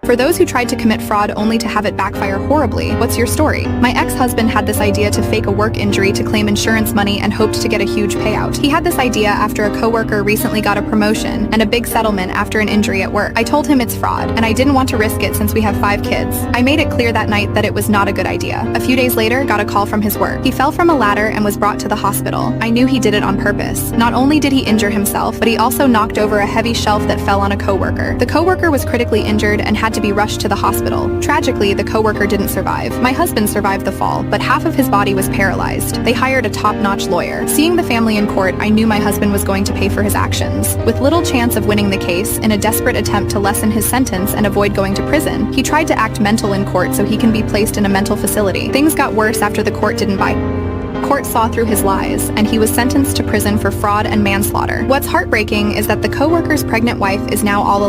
For those who tried to commit fraud only to have it backfire horribly, what's your story? My ex-husband had this idea to fake a work injury to claim insurance money and hoped to get a huge payout. He had this idea after a coworker recently got a promotion and a big settlement after an injury at work. I told him it's fraud, and I didn't want to risk it since we have 5 kids. I made it clear that night that it was not a good idea. A few days later, got a call from his work. He fell from a ladder and was brought to the hospital. I knew he did it on purpose. Not only did he injure himself, but he also knocked over a heavy shelf that fell on a coworker. The coworker was critically injured and had to be rushed to the hospital. Tragically, the coworker didn't survive. My husband survived the fall, but half of his body was paralyzed. They hired a top-notch lawyer. Seeing the family in court, I knew my husband was going to pay for his actions. With little chance of winning the case, in a desperate attempt to lessen his sentence and avoid going to prison, he tried to act mental in court so he can be placed in a mental facility. Things got worse after the court didn't buy. Court saw through his lies, and he was sentenced to prison for fraud and manslaughter. What's heartbreaking is that the coworker's pregnant wife is now all alone.